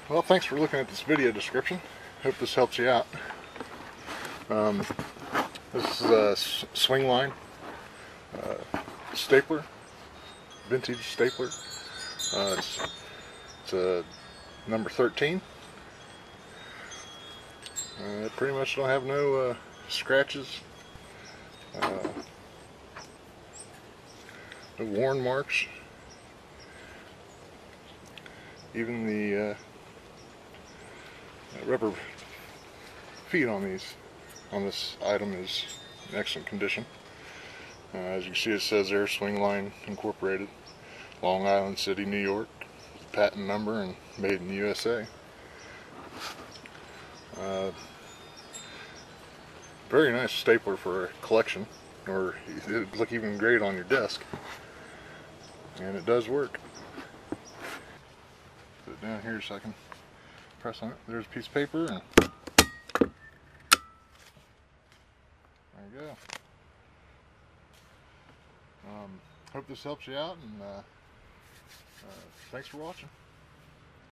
Well, thanks for looking at this video description. Hope this helps you out. This is a Swingline stapler, vintage stapler. It's a number 13. It pretty much don't have no scratches, no worn marks. Even the rubber feet on this item is in excellent condition. As you can see, it says there, Swingline Incorporated, Long Island City, New York, patent number, and made in the USA. Very nice stapler for a collection, or it would look even great on your desk, and it does work. Put it down here so I can press on it. There's a piece of paper, and there you go. Hope this helps you out, and thanks for watching.